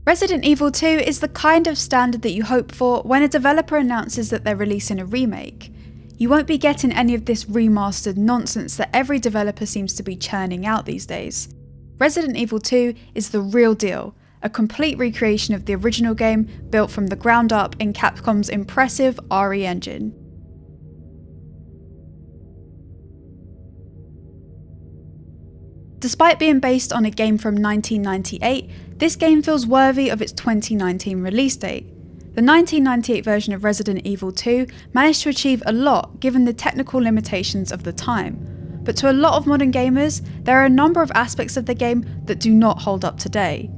Resident Evil 2 is the kind of standard that you hope for when a developer announces that they're releasing a remake. You won't be getting any of this remastered nonsense that every developer seems to be churning out these days. Resident Evil 2 is the real deal, a complete recreation of the original game built from the ground up in Capcom's impressive RE engine. Despite being based on a game from 1998, this game feels worthy of its 2019 release date. The 1998 version of Resident Evil 2 managed to achieve a lot given the technical limitations of the time, but to a lot of modern gamers, there are a number of aspects of the game that do not hold up today.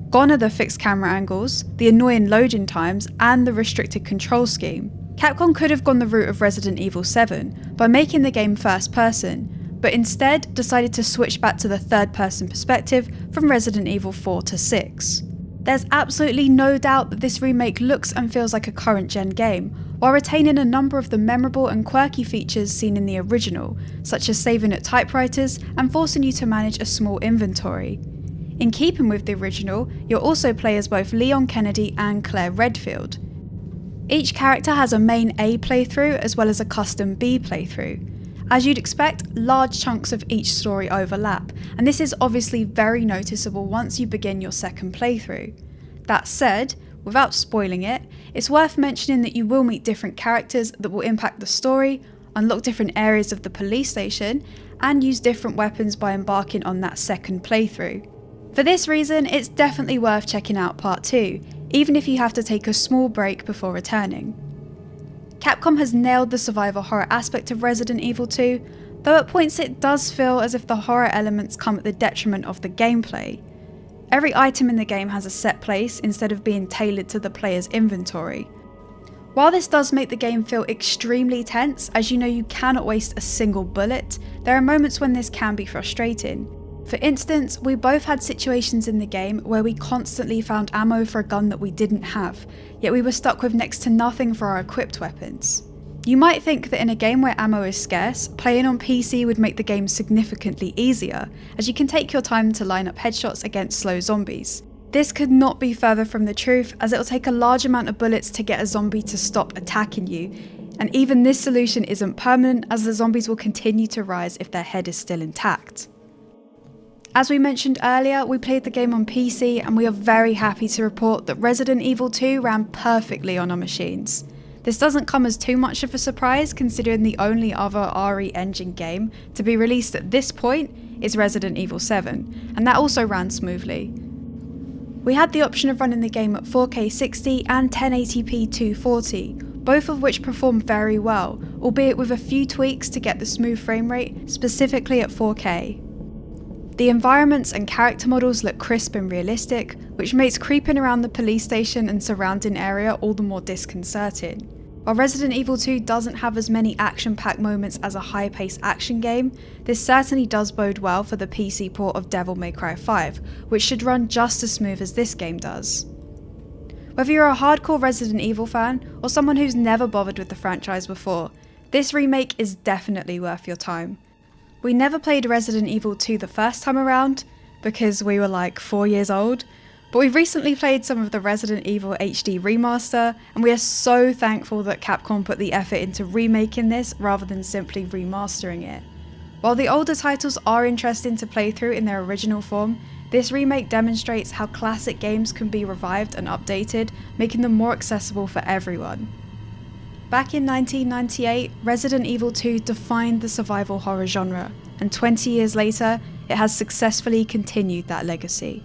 Gone are the fixed camera angles, the annoying loading times, and the restricted control scheme. Capcom could have gone the route of Resident Evil 7 by making the game first person, but instead decided to switch back to the third-person perspective from Resident Evil 4 to 6. There's absolutely no doubt that this remake looks and feels like a current-gen game, while retaining a number of the memorable and quirky features seen in the original, such as saving at typewriters and forcing you to manage a small inventory. In keeping with the original, you'll also play as both Leon Kennedy and Claire Redfield. Each character has a main A playthrough as well as a custom B playthrough. As you'd expect, large chunks of each story overlap, and this is obviously very noticeable once you begin your second playthrough. That said, without spoiling it, it's worth mentioning that you will meet different characters that will impact the story, unlock different areas of the police station, and use different weapons by embarking on that second playthrough. For this reason, it's definitely worth checking out Part 2, even if you have to take a small break before returning. Capcom has nailed the survival horror aspect of Resident Evil 2, though at points it does feel as if the horror elements come at the detriment of the gameplay. Every item in the game has a set place instead of being tailored to the player's inventory. While this does make the game feel extremely tense, as you know you cannot waste a single bullet, there are moments when this can be frustrating. For instance, we both had situations in the game where we constantly found ammo for a gun that we didn't have, yet we were stuck with next to nothing for our equipped weapons. You might think that in a game where ammo is scarce, playing on PC would make the game significantly easier, as you can take your time to line up headshots against slow zombies. This could not be further from the truth, as it will take a large amount of bullets to get a zombie to stop attacking you, and even this solution isn't permanent, as the zombies will continue to rise if their head is still intact. As we mentioned earlier, we played the game on PC and we are very happy to report that Resident Evil 2 ran perfectly on our machines. This doesn't come as too much of a surprise considering the only other RE engine game to be released at this point is Resident Evil 7, and that also ran smoothly. We had the option of running the game at 4K 60 and 1080p 240, both of which performed very well, albeit with a few tweaks to get the smooth frame rate, specifically at 4K. The environments and character models look crisp and realistic, which makes creeping around the police station and surrounding area all the more disconcerting. While Resident Evil 2 doesn't have as many action-packed moments as a high-paced action game, this certainly does bode well for the PC port of Devil May Cry 5, which should run just as smooth as this game does. Whether you're a hardcore Resident Evil fan, or someone who's never bothered with the franchise before, this remake is definitely worth your time. We never played Resident Evil 2 the first time around, because we were like 4 years old, but we've recently played some of the Resident Evil HD remaster, and we are so thankful that Capcom put the effort into remaking this rather than simply remastering it. While the older titles are interesting to play through in their original form, this remake demonstrates how classic games can be revived and updated, making them more accessible for everyone. Back in 1998, Resident Evil 2 defined the survival horror genre, and 20 years later, it has successfully continued that legacy.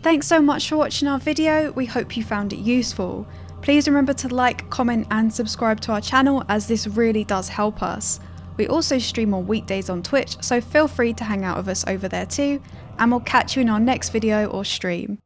Thanks so much for watching our video, we hope you found it useful. Please remember to like, comment and subscribe to our channel, as this really does help us. We also stream on weekdays on Twitch, so feel free to hang out with us over there too, and we'll catch you in our next video or stream.